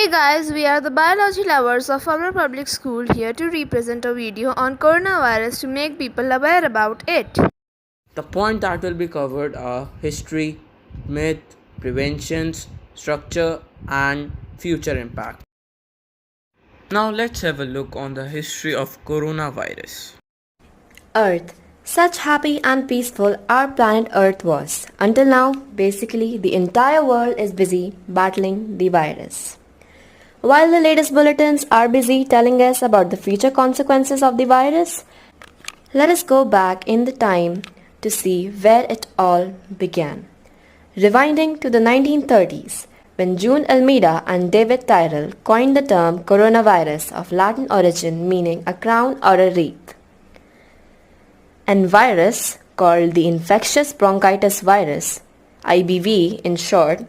Hey guys, we are the biology lovers of our public school here to represent a video on coronavirus to make people aware about it. The points that will be covered are history, myth, preventions, structure, and future impact. Now let's have a look on the history of coronavirus. Earth. Such happy and peaceful our planet Earth was. Until now, basically, the entire world is busy battling the virus. While the latest bulletins are busy telling us about the future consequences of the virus, let us go back in the time to see where it all began. Rewinding to the 1930s, when June Almeida and David Tyrrell coined the term coronavirus of Latin origin meaning a crown or a wreath. And virus, called the infectious bronchitis virus, IBV in short,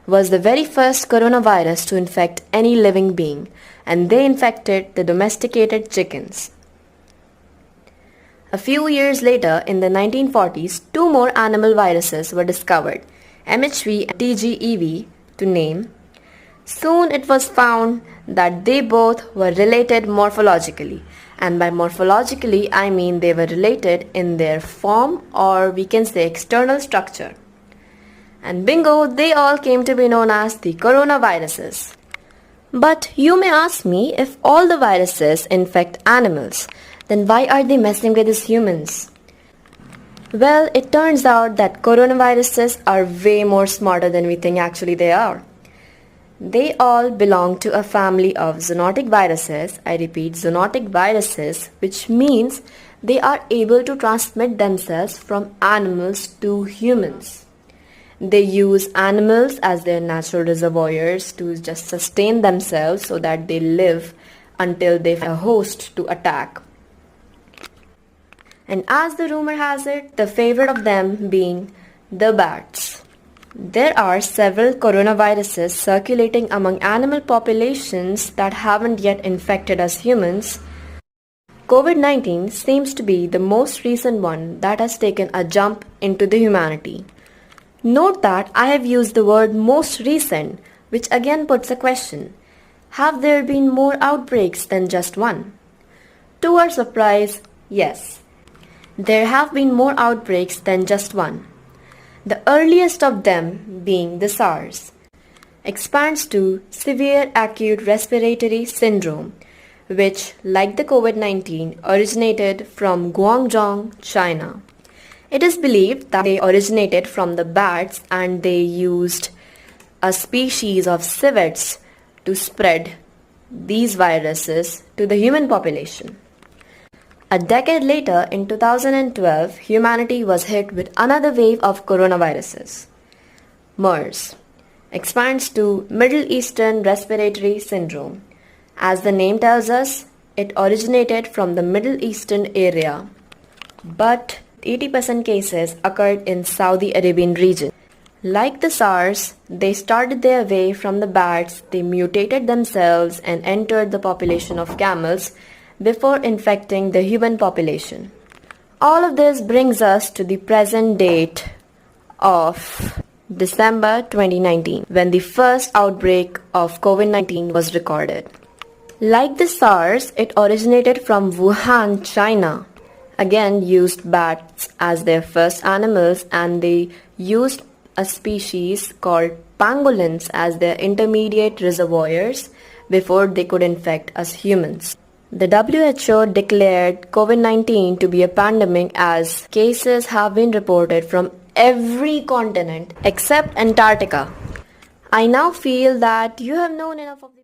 was the very first coronavirus to infect any living being, and they infected the domesticated chickens. A few years later, in the 1940s, two more animal viruses were discovered, MHV and TGEV to name. Soon it was found that they both were related morphologically, and by morphologically I mean they were related in their form, or we can say external structure. And bingo, they all came to be known as the coronaviruses. But you may ask me, if all the viruses infect animals, then why are they messing with us humans? Well, it turns out that coronaviruses are way more smarter than we think actually they are. They all belong to a family of zoonotic viruses, I repeat zoonotic viruses, which means they are able to transmit themselves from animals to humans. They use animals as their natural reservoirs to just sustain themselves so that they live until they have a host to attack. And as the rumor has it, the favorite of them being the bats. There are several coronaviruses circulating among animal populations that haven't yet infected us humans. COVID-19 seems to be the most recent one that has taken a jump into the humanity. Note that I have used the word most recent, which again puts a question. Have there been more outbreaks than just one? To our surprise, yes. There have been more outbreaks than just one. The earliest of them being the SARS, expands to severe acute respiratory syndrome, which, like the COVID-19, originated from Guangdong, China. It is believed that they originated from the bats and they used a species of civets to spread these viruses to the human population. A decade later, in 2012, humanity was hit with another wave of coronaviruses. MERS expands to Middle Eastern Respiratory Syndrome. As the name tells us, it originated from the Middle Eastern area, but 80% cases occurred in Saudi Arabian region. Like the SARS, they started their way from the bats, they mutated themselves and entered the population of camels before infecting the human population. All of this brings us to the present date of December 2019, when the first outbreak of COVID-19 was recorded. Like the SARS, it originated from Wuhan, China. Again, used bats as their first animals, and they used a species called pangolins as their intermediate reservoirs before they could infect us humans. The WHO declared COVID-19 to be a pandemic as cases have been reported from every continent except Antarctica. I now feel that you have known enough of the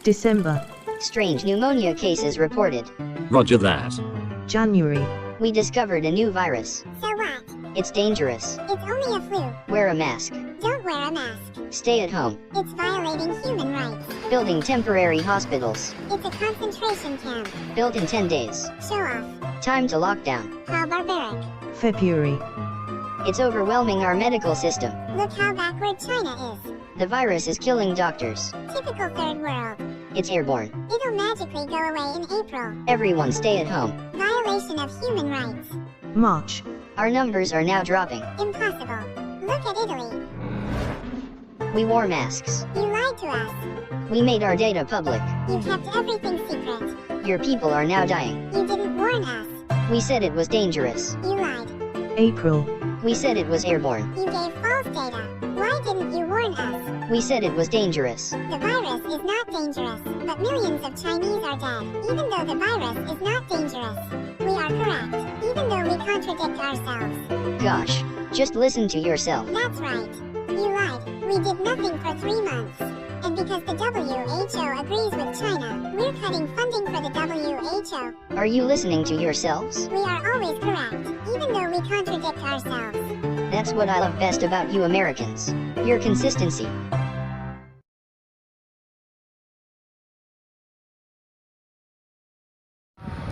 December, Strange pneumonia cases reported. Roger that. January, We discovered a new virus. So what? It's dangerous. It's only a flu. Wear a mask. Don't wear a mask. Stay at home. It's violating human rights. Building temporary hospitals. It's a concentration camp. Built in 10 days. Show off. Time to lockdown. How barbaric. February. It's overwhelming our medical system. Look how backward China is. The virus is killing doctors. Typical third world. It's airborne. It'll magically go away in April. Everyone stay at home. Violation of human rights. March. Our numbers are now dropping. Impossible. Look at Italy. We wore masks. You lied to us. We made our data public. You kept everything secret. Your people are now dying. You didn't warn us. We said it was dangerous. You lied. April. We said it was airborne. You gave false data. Why didn't you warn us? We said it was dangerous. The virus is not dangerous, but millions of Chinese are dead. Even though the virus is not dangerous, we are correct. Even though we contradict ourselves. Gosh, just listen to yourself. That's right. You lied. We did nothing for 3 months. And because the WHO agrees with China, we're cutting funding for the WHO. Are you listening to yourselves? We are always correct, even though we contradict ourselves. That's what I love best about you Americans. Your consistency.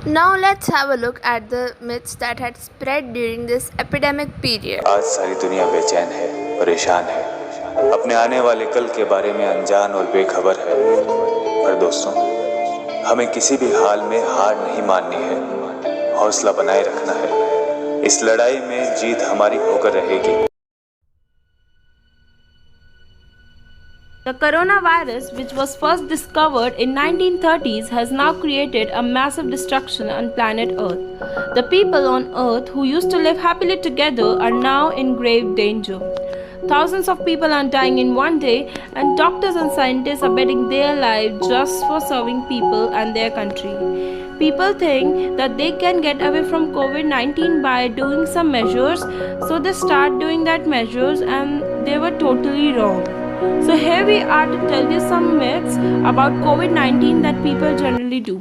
Now let's have a look at the myths that had spread during this epidemic period. आज सारी दुनिया बेचैन है, परेशान है, अपने आने वाले कल के बारे में अनजान और बेखबर है। पर दोस्तों, हमें किसी भी हाल में हार नहीं माननी है, हौसला बनाए रखना है। इस लड़ाई में जीत हमारी होकर रहेगी। The coronavirus, which was first discovered in 1930s, has now created a massive destruction on planet Earth. The people on Earth who used to live happily together are now in grave danger. Thousands of people are dying in one day, and doctors and scientists are betting their lives just for serving people and their country. People think that they can get away from COVID-19 by doing some measures, so they start doing that measures, and they were totally wrong. So here we are to tell you some myths about COVID-19 that people generally do.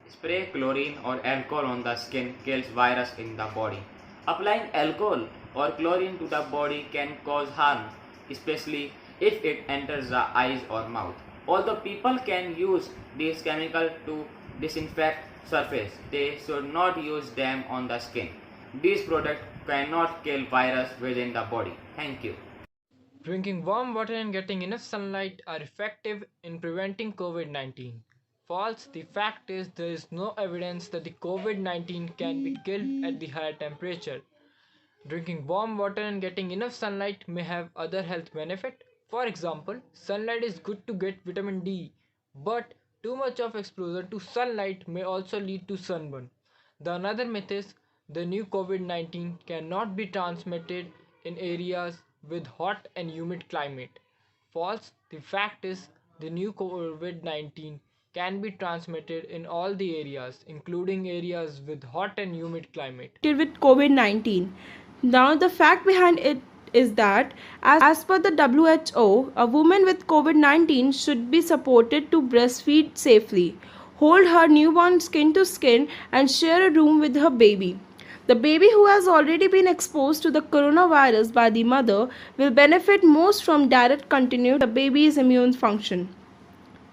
Spray chlorine or alcohol on the skin kills virus in the body. Applying alcohol or chlorine to the body can cause harm, especially if it enters the eyes or mouth. Although people can use these chemicals to disinfect surface, they should not use them on the skin. These products cannot kill virus within the body. Thank you. Drinking warm water and getting enough sunlight are effective in preventing COVID-19. False. The fact is there is no evidence that the COVID-19 can be killed at the higher temperature. Drinking warm water and getting enough sunlight may have other health benefit. For example, sunlight is good to get vitamin D, but too much of exposure to sunlight may also lead to sunburn. The another myth is the new COVID-19 cannot be transmitted in areas with hot and humid climate. False. The fact is the new COVID-19 can be transmitted in all the areas, including areas with hot and humid climate. With COVID-19. Now the fact behind it is that as per the WHO, a woman with COVID-19 should be supported to breastfeed safely, hold her newborn skin to skin, and share a room with her baby. The baby who has already been exposed to the coronavirus by the mother will benefit most from direct continuity of the baby's immune function.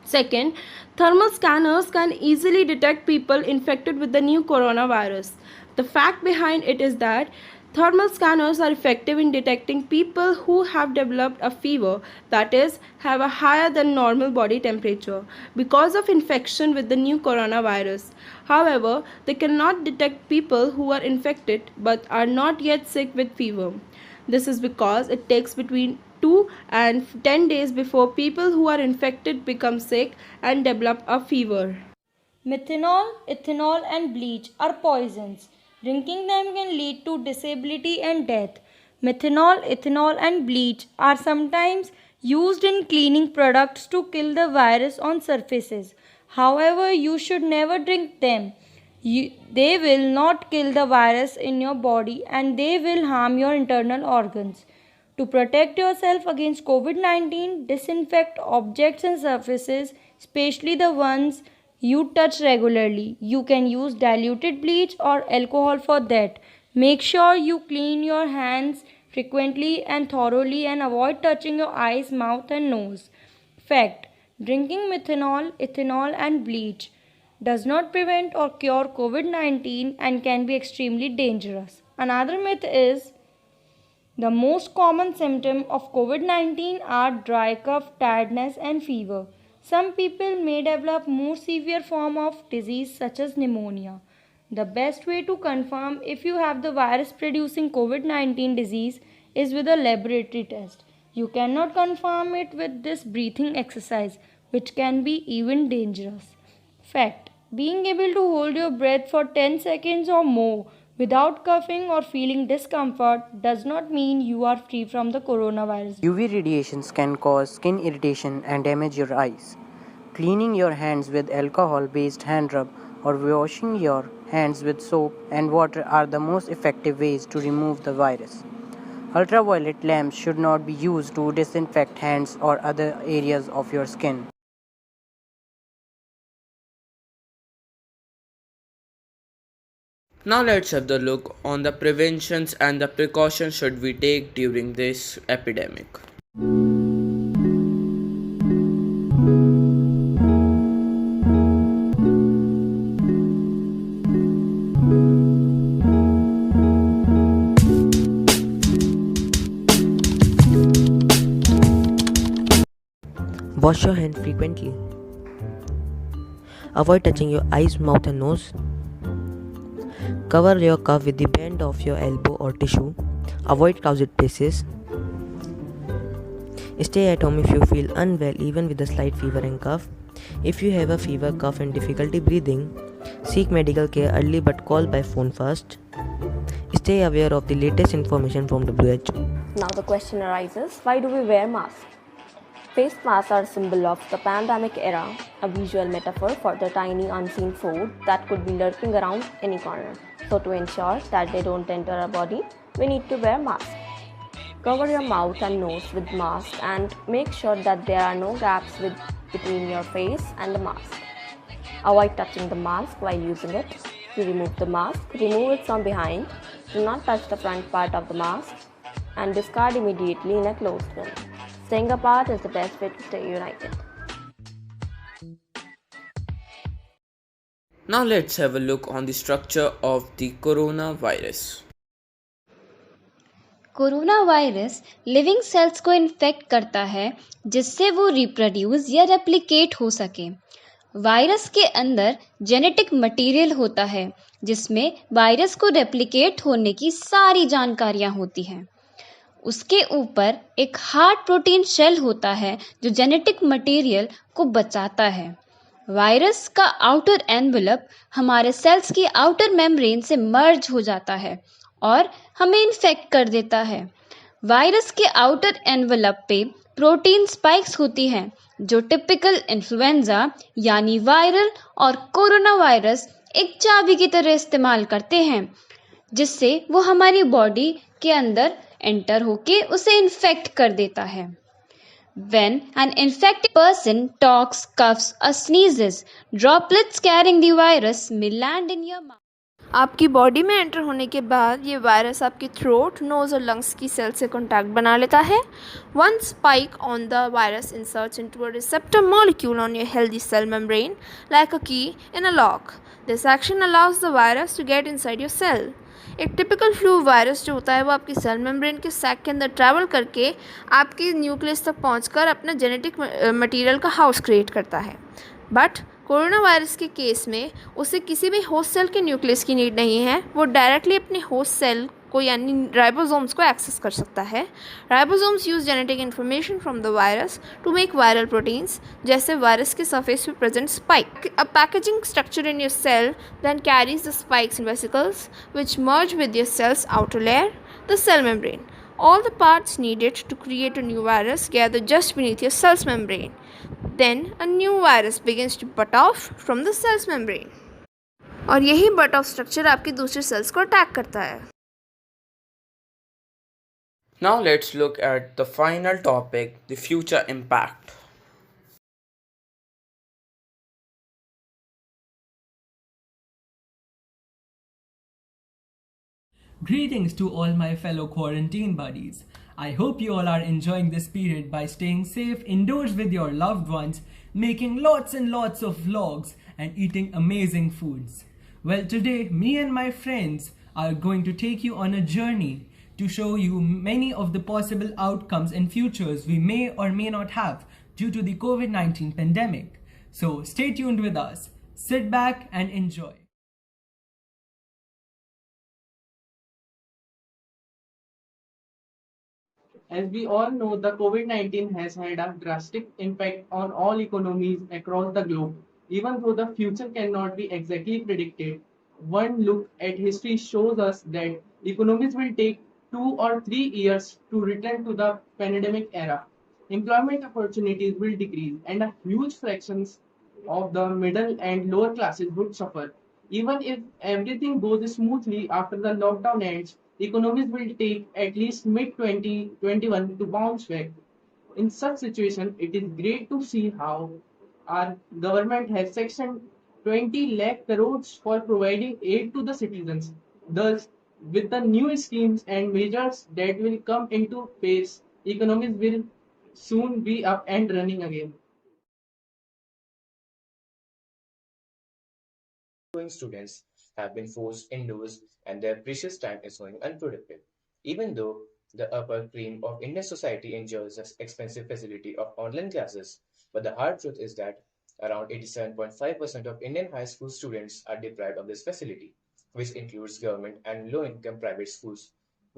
Second, thermal scanners can easily detect people infected with the new coronavirus. The fact behind it is that thermal scanners are effective in detecting people who have developed a fever, that is, have a higher than normal body temperature because of infection with the new coronavirus. However, they cannot detect people who are infected but are not yet sick with fever. This is because it takes between 2 and 10 days before people who are infected become sick and develop a fever. Methanol, ethanol and bleach are poisons. Drinking them can lead to disability and death. Methanol, ethanol and bleach are sometimes used in cleaning products to kill the virus on surfaces. However, you should never drink them. They will not kill the virus in your body and they will harm your internal organs. To protect yourself against COVID-19, disinfect objects and surfaces, especially the ones you touch regularly. You can use diluted bleach or alcohol for that. Make sure you clean your hands frequently and thoroughly and avoid touching your eyes, mouth, and nose. Fact: drinking methanol, ethanol, and bleach does not prevent or cure COVID 19 and can be extremely dangerous. Another myth is the most common symptom of COVID 19 are dry cough, tiredness, and fever. Some people may develop more severe form of disease such as pneumonia. The best way to confirm if you have the virus producing COVID 19 disease is with a laboratory test. You cannot confirm it with this breathing exercise, which can be even dangerous. Fact: being able to hold your breath for 10 seconds or more without coughing or feeling discomfort does not mean you are free from the coronavirus. UV radiations can cause skin irritation and damage your eyes. Cleaning your hands with alcohol based hand rub or washing your hands with soap and water are the most effective ways to remove the virus. Ultraviolet lamps should not be used to disinfect hands or other areas of your skin. Now let's have the look on the preventions and the precautions should we take during this epidemic. Wash your hands frequently. Avoid touching your eyes, mouth, and nose. Cover your cough with the band of your elbow or tissue. Avoid crowded places. Stay at home if you feel unwell, even with a slight fever and cough. If you have a fever, cough, and difficulty breathing, seek medical care early but call by phone first. Stay aware of the latest information from WHO. Now the question arises, why do we wear masks? Face masks are a symbol of the pandemic era, a visual metaphor for the tiny unseen foe that could be lurking around any corner. So to ensure that they don't enter our body, we need to wear masks. Cover your mouth and nose with mask and make sure that there are no gaps between your face and the mask. Avoid touching the mask while using it. To remove the mask, remove it from behind. Do not touch the front part of the mask and discard immediately in a closed bin. Staying apart is the best way to stay united. Now let's have a look on the structure of the coronavirus. Corona virus living cells को infect करता है जिससे वो reproduce या replicate हो सके। Virus के अंदर जेनेटिक मटेरियल होता है जिसमें वायरस को रेप्लिकेट होने की सारी जानकारियां होती हैं। उसके ऊपर एक हार्ड प्रोटीन शेल होता है जो जेनेटिक मटेरियल को बचाता है। वायरस का आउटर एनवेलप हमारे सेल्स की आउटर मेम्ब्रेन से मर्ज हो जाता है और हमें इन्फेक्ट कर देता है। वायरस के आउटर एनवेलप पे प्रोटीन स्पाइक्स होती हैं जो टिपिकल इन्फ्लुएंजा यानी वायरल और कोरोना वायरस एक चाबी की तरह इस्तेमाल करते हैं जिससे वो हमारी बॉडी के अंदर एंटर होके उसे इन्फेक्ट कर देता है। When an infected person talks, coughs or sneezes, droplets carrying the virus may land in your mouth. आपकी बॉडी में एंटर होने के बाद ये वायरस आपकी थ्रोट, नोज और लंग्स की सेल से कॉन्टैक्ट बना लेता है। One spike on the virus inserts into a receptor molecule on your healthy cell membrane like a key in a lock. This action allows the virus to get inside your cell. एक typical flu virus जो होता है वो आपकी cell membrane के sac के अंदर travel करके आपके न्यूक्लियस तक पहुंचकर अपना जेनेटिक मटेरियल का हाउस क्रिएट करता है। बट कोरोना वायरस के केस में उसे किसी भी होस्ट सेल के न्यूक्लियस की नीड नहीं है। वो डायरेक्टली अपने होस्ट सेल को यानी राइबोसोम्स को एक्सेस कर सकता है। Ribosomes use genetic information from the virus to make viral proteins जैसे वायरस के सरफेस पे present spike. A packaging structure in your cell then carries the spikes in vesicles which merge with your cell's outer layer, the cell membrane. All the parts needed to create a new virus gather just beneath your cell's membrane. Then a new virus begins to butt off from the cell's membrane. और यही but of structure आपकी दूसरे sales को attack करता है। Now let's look at the final topic, the future impact. Greetings to all my fellow quarantine buddies. I hope you all are enjoying this period by staying safe indoors with your loved ones, making lots and lots of vlogs, and eating amazing foods. Well, today, me and my friends are going to take you on a journey to show you many of the possible outcomes and futures we may or may not have due to the COVID-19 pandemic. So stay tuned with us, sit back and enjoy. As we all know, the COVID-19 has had a drastic impact on all economies across the globe. Even though the future cannot be exactly predicted, one look at history shows us that economies will take 2 or 3 years to return to the pandemic era. Employment opportunities will decrease, and a huge fractions of the middle and lower classes would suffer. Even if everything goes smoothly after the lockdown ends, economies will take at least mid 2021 to bounce back. In such situation, it is great to see how our government has sectioned 20 lakh crores for providing aid to the citizens. Thus, with the new schemes and measures that will come into place, economies will soon be up and running again. Going students have been forced indoors and their precious time is going unproductive. Even though the upper cream of Indian society enjoys the expensive facility of online classes, but the hard truth is that around 87.5% of Indian high school students are deprived of this facility, which includes government and low-income private schools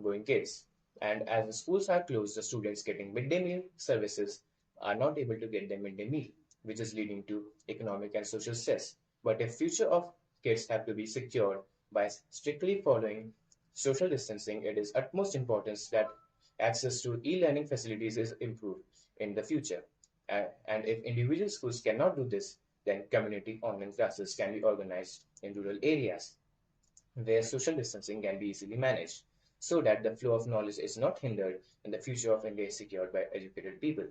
going kids. And as the schools are closed, the students getting midday meal services are not able to get their midday meal, which is leading to economic and social stress. But if future of kids have to be secured by strictly following social distancing, it is utmost importance that access to e-learning facilities is improved in the future. And if individual schools cannot do this, then community online classes can be organized in rural areas where social distancing can be easily managed so that the flow of knowledge is not hindered and the future of India is secured by educated people.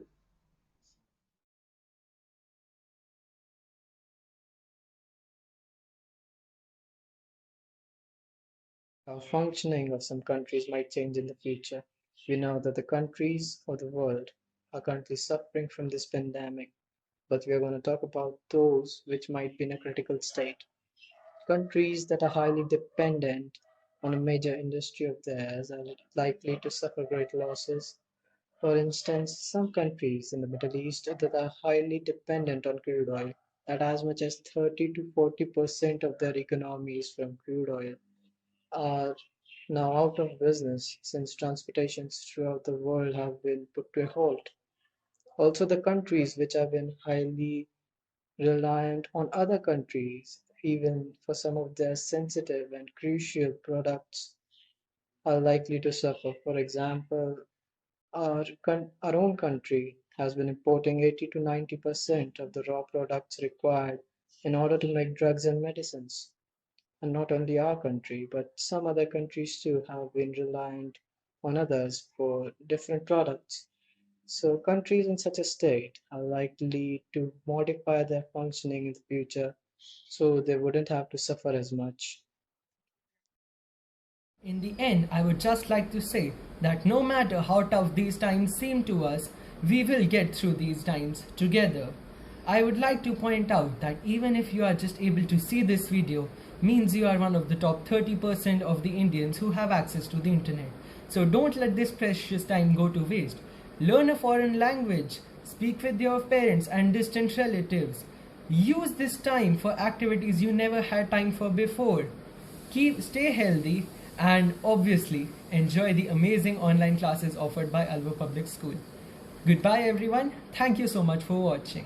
How functioning of some countries might change in the future. We know that the countries of the world are currently suffering from this pandemic, but we are going to talk about those which might be in a critical state. Countries that are highly dependent on a major industry of theirs are likely to suffer great losses. For instance, some countries in the Middle East that are highly dependent on crude oil, that as much as 30 to 40% of their economy is from crude oil, are now out of business since transportations throughout the world have been put to a halt. Also, the countries which have been highly reliant on other countries, even for some of their sensitive and crucial products, are likely to suffer. For example, our own country has been importing 80 to 90% of the raw products required in order to make drugs and medicines. And not only our country, but some other countries too have been reliant on others for different products. So countries in such a state are likely to modify their functioning in the future so they wouldn't have to suffer as much. In the end, I would just like to say that no matter how tough these times seem to us, we will get through these times together. I would like to point out that even if you are just able to see this video, means you are one of the top 30% of the Indians who have access to the internet. So don't let this precious time go to waste. Learn a foreign language, speak with your parents and distant relatives. Use this time for activities you never had time for before. Stay healthy and obviously enjoy the amazing online classes offered by Alva Public School. Goodbye everyone. Thank you so much for watching.